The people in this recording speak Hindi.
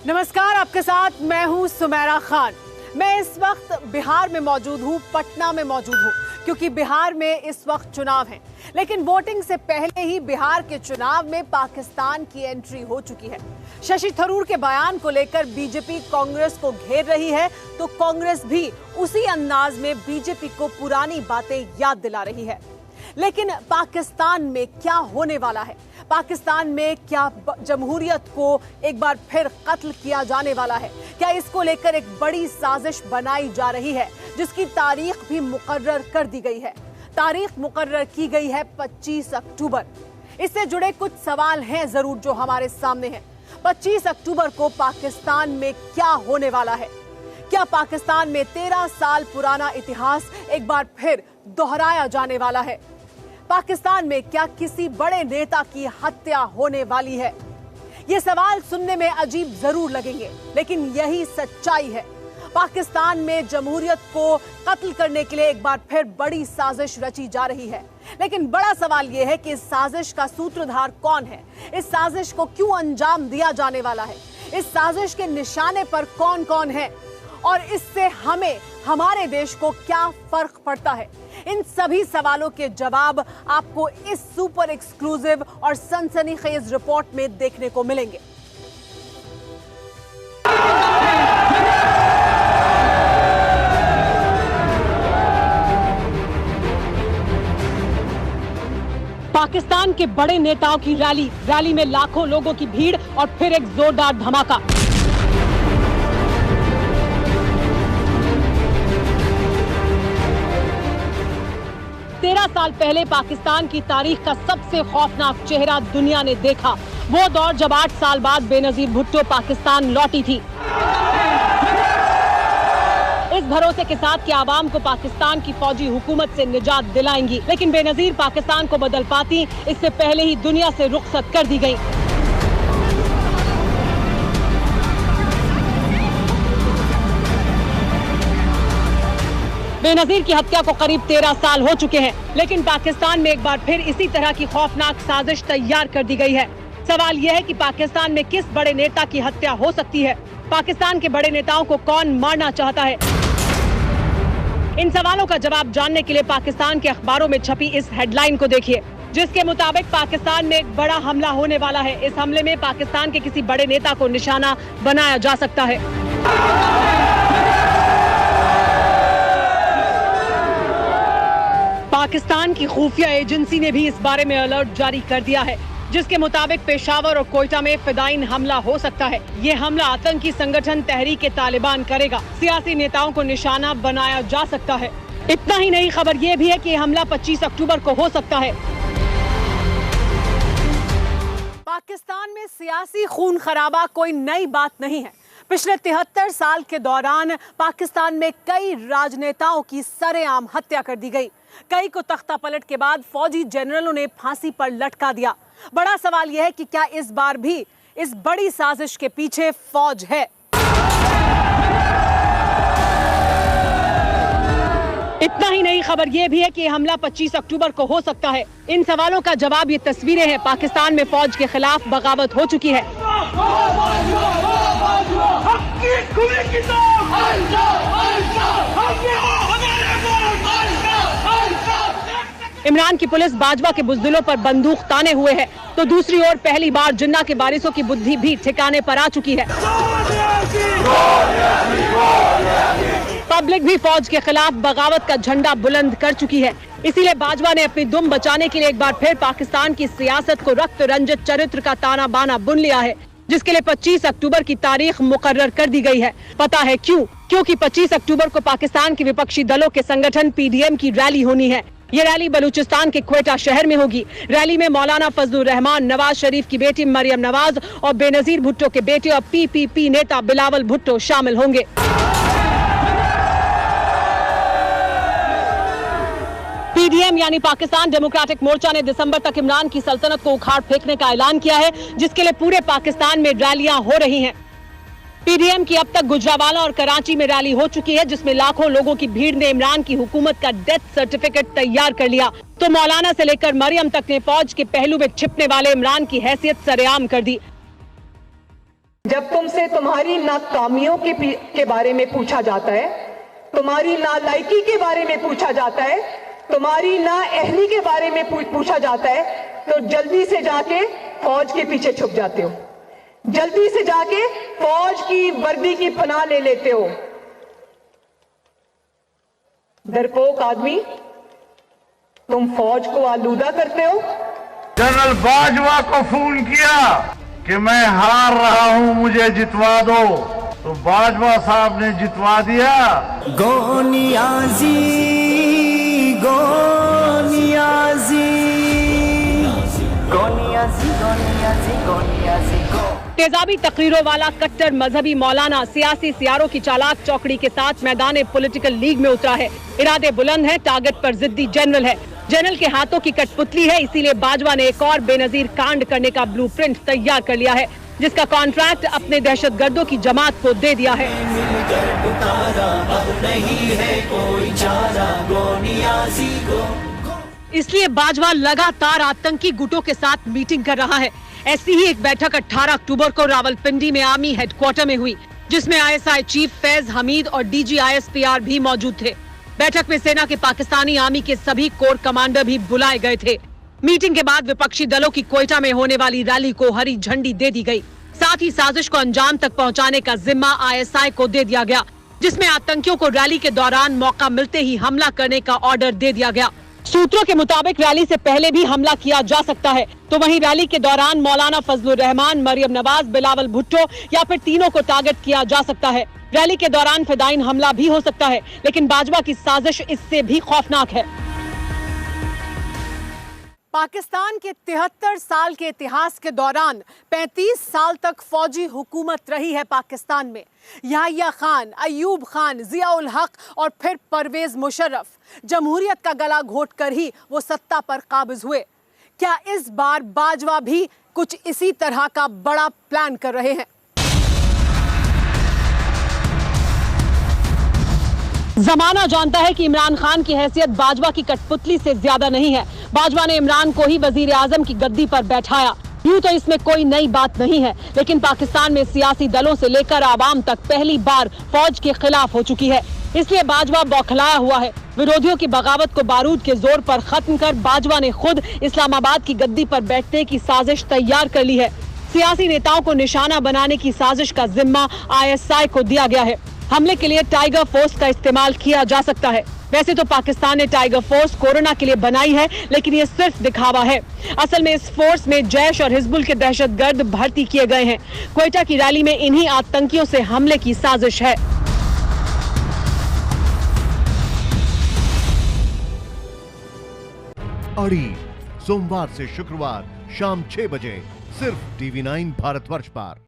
नमस्कार, आपके साथ मैं हूं सुमेरा खान। मैं इस वक्त बिहार में मौजूद हूं, पटना में मौजूद हूं, क्योंकि बिहार में इस वक्त चुनाव हैं। लेकिन वोटिंग से पहले ही बिहार के चुनाव में पाकिस्तान की एंट्री हो चुकी है। शशि थरूर के बयान को लेकर बीजेपी कांग्रेस को घेर रही है, तो कांग्रेस भी उसी अंदाज में बीजेपी को पुरानी बातें याद दिला रही है। लेकिन पाकिस्तान में क्या होने वाला है? पाकिस्तान में क्या जमहूरियत को एक बार फिर कत्ल किया जाने वाला है? क्या इसको लेकर एक बड़ी साजिश बनाई जा रही है, जिसकी तारीख भी मुकर्रर कर दी गई है? तारीख मुकर्रर की गई है 25 अक्टूबर। इससे जुड़े कुछ सवाल हैं जरूर जो हमारे सामने हैं। 25 अक्टूबर को पाकिस्तान में क्या होने वाला है? क्या पाकिस्तान में 13 साल पुराना इतिहास एक बार फिर दोहराया जाने वाला है? पाकिस्तान में क्या किसी बड़े नेता की हत्या होने वाली है? ये सवाल सुनने में अजीब जरूर लगेंगे, लेकिन यही सच्चाई है। पाकिस्तान में जमहूरियत को कत्ल करने के लिए एक बार फिर बड़ी साजिश रची जा रही है। लेकिन बड़ा सवाल यह है कि इस साजिश का सूत्रधार कौन है? इस साजिश को क्यों अंजाम दिया जाने वाला है? इस साजिश के निशाने पर कौन कौन है और इससे हमें, हमारे देश को क्या फर्क पड़ता है? इन सभी सवालों के जवाब आपको इस सुपर एक्सक्लूसिव और सनसनीखेज रिपोर्ट में देखने को मिलेंगे। पाकिस्तान के बड़े नेताओं की रैली में लाखों लोगों की भीड़ और फिर एक जोरदार धमाका। तेरह साल पहले पाकिस्तान की तारीख का सबसे खौफनाक चेहरा दुनिया ने देखा। वो दौर जब 8 साल बाद बेनजीर भुट्टो पाकिस्तान लौटी थी, इस भरोसे के साथ कि आवाम को पाकिस्तान की फौजी हुकूमत से निजात दिलाएंगी। लेकिन बेनजीर पाकिस्तान को बदल पाती, इससे पहले ही दुनिया से रुखसत कर दी गई। बेनजीर की हत्या को करीब 13 साल हो चुके हैं, लेकिन पाकिस्तान में एक बार फिर इसी तरह की खौफनाक साजिश तैयार कर दी गई है। सवाल यह है कि पाकिस्तान में किस बड़े नेता की हत्या हो सकती है? पाकिस्तान के बड़े नेताओं को कौन मारना चाहता है? इन सवालों का जवाब जानने के लिए पाकिस्तान के अखबारों में छपी इस हेडलाइन को देखिए, जिसके मुताबिक पाकिस्तान में एक बड़ा हमला होने वाला है। इस हमले में पाकिस्तान के किसी बड़े नेता को निशाना बनाया जा सकता है। पाकिस्तान की खुफिया एजेंसी ने भी इस बारे में अलर्ट जारी कर दिया है, जिसके मुताबिक पेशावर और कोयटा में फिदायीन हमला हो सकता है। ये हमला आतंकी संगठन तहरीक तालिबान करेगा। सियासी नेताओं को निशाना बनाया जा सकता है। इतना ही नहीं, खबर ये भी है कि हमला 25 अक्टूबर को हो सकता है। पाकिस्तान में सियासी खून खराबा कोई नई बात नहीं है। पिछले 73 साल के दौरान पाकिस्तान में कई राजनेताओं की सरेआम हत्या कर दी गई। कई को तख्ता पलट के बाद फौजी जनरलों ने फांसी पर लटका दिया। बड़ा सवाल यह है कि क्या इस बार भी इस बड़ी साजिश के पीछे फौज है? इतना ही नहीं, खबर यह भी है कि हमला 25 अक्टूबर को हो सकता है। इन सवालों का जवाब ये तस्वीरें हैं। पाकिस्तान में फौज के खिलाफ बगावत हो चुकी है। इमरान की पुलिस बाजवा के बुज़दिलों पर बंदूक ताने हुए है, तो दूसरी ओर पहली बार जिन्ना के बारिशों की बुद्धि भी ठिकाने पर आ चुकी है। पब्लिक भी फौज के खिलाफ बगावत का झंडा बुलंद कर चुकी है। इसीलिए बाजवा ने अपनी दुम बचाने के लिए एक बार फिर पाकिस्तान की सियासत को रक्त रंजित चरित्र का ताना बाना बुन लिया है, जिसके लिए 25 अक्टूबर की तारीख मुकर्रर कर दी गई है। पता है क्यों? क्योंकि 25 अक्टूबर को पाकिस्तान के विपक्षी दलों के संगठन PDM की रैली होनी है। ये रैली बलूचिस्तान के क्वेटा शहर में होगी। रैली में मौलाना फजलुर रहमान, नवाज शरीफ की बेटी मरियम नवाज और बेनजीर भुट्टो के बेटे और PPP नेता बिलावल भुट्टो शामिल होंगे। PDM यानी पाकिस्तान डेमोक्रेटिक मोर्चा ने दिसंबर तक इमरान की सल्तनत को उखाड़ फेंकने का ऐलान किया है, जिसके लिए पूरे पाकिस्तान में रैलियां हो रही हैं। PDM की अब तक गुजरावाला और कराची में रैली हो चुकी है, जिसमें लाखों लोगों की भीड़ ने इमरान की हुकूमत का डेथ सर्टिफिकेट तैयार कर लिया। तो मौलाना से लेकर मरियम तक ने फौज के पहलू में छिपने वाले इमरान की हैसियत सरेआम कर दी। जब तुमसे तुम्हारी नाकामियों के बारे में पूछा जाता है, तुम्हारी नालायकी के बारे में पूछा जाता है, तुम्हारी नाअहली के बारे में पूछा जाता है, तो जल्दी से जाके फौज के पीछे छुप जाते हो, जल्दी से जाके फौज की वर्दी की पनाह ले लेते हो। डरपोक आदमी, तुम फौज को आलूदा करते हो। जनरल बाजवा को फोन किया कि मैं हार रहा हूं, मुझे जितवा दो, तो बाजवा साहब ने जितवा दिया। गोनियाजी गोनियाजी गोनियाजी गोनियाजी गोनियाजी तेजाबी तकरीरों वाला कट्टर मजहबी मौलाना सियासी सियारों की चालाक चौकड़ी के साथ मैदान पॉलिटिकल लीग में उतरा है। इरादे बुलंद है, टारगेट पर जिद्दी जनरल है। जनरल के हाथों की कठपुतली है, इसीलिए बाजवा ने एक और बेनजीर कांड करने का ब्लूप्रिंट तैयार कर लिया है, जिसका कॉन्ट्रैक्ट अपने दहशतगर्दों की जमात को दे दिया है। इसलिए बाजवा लगातार आतंकी गुटों के साथ मीटिंग कर रहा है। ऐसी ही एक बैठक 18 अक्टूबर को रावलपिंडी में आर्मी हेडक्वार्टर में हुई, जिसमें ISI चीफ फैज हमीद और DG ISPR भी मौजूद थे। बैठक में सेना के पाकिस्तानी आर्मी के सभी कोर कमांडर भी बुलाए गए थे। मीटिंग के बाद विपक्षी दलों की कोयटा में होने वाली रैली को हरी झंडी दे दी गई। साथ ही साजिश को अंजाम तक पहुंचाने का जिम्मा ISI को दे दिया गया, जिसमें आतंकियों को रैली के दौरान मौका मिलते ही हमला करने का ऑर्डर दे दिया गया। सूत्रों के मुताबिक रैली से पहले भी हमला किया जा सकता है, तो वहीं रैली के दौरान मौलाना फजलुर रहमान, मरियम नवाज, बिलावल भुट्टो या फिर तीनों को टारगेट किया जा सकता है। रैली के दौरान फिदाइन हमला भी हो सकता है, लेकिन बाजवा की साजिश इससे भी खौफनाक है। पाकिस्तान के 73 साल के इतिहास के दौरान 35 साल तक फौजी हुकूमत रही है पाकिस्तान में। याहिया खान, अयूब खान, जियाउल हक और फिर परवेज मुशर्रफ जमहूरियत का गला घोट कर ही वो सत्ता पर काबिज हुए। क्या इस बार बाजवा भी कुछ इसी तरह का बड़ा प्लान कर रहे हैं? जमाना जानता है कि इमरान खान की हैसियत बाजवा की कठपुतली से ज्यादा नहीं है। बाजवा ने इमरान को ही वजीर आजम की गद्दी पर बैठाया। यूं तो इसमें कोई नई बात नहीं है, लेकिन पाकिस्तान में सियासी दलों से लेकर आवाम तक पहली बार फौज के खिलाफ हो चुकी है। इसलिए बाजवा बौखलाया हुआ है। विरोधियों की बगावत को बारूद के जोर पर खत्म कर बाजवा ने खुद इस्लामाबाद की गद्दी पर बैठने की साजिश तैयार कर ली है। सियासी नेताओं को निशाना बनाने की साजिश का जिम्मा ISI को दिया गया है। हमले के लिए टाइगर फोर्स का इस्तेमाल किया जा सकता है। वैसे तो पाकिस्तान ने टाइगर फोर्स कोरोना के लिए बनाई है, लेकिन ये सिर्फ दिखावा है। असल में इस फोर्स में जैश और हिजबुल के दहशतगर्द भर्ती किए गए हैं। कोयटा की रैली में इन्हीं आतंकियों से हमले की साजिश है। अड़ी सोमवार से शुक्रवार शाम 6 बजे सिर्फ TV9 भारतवर्ष पर।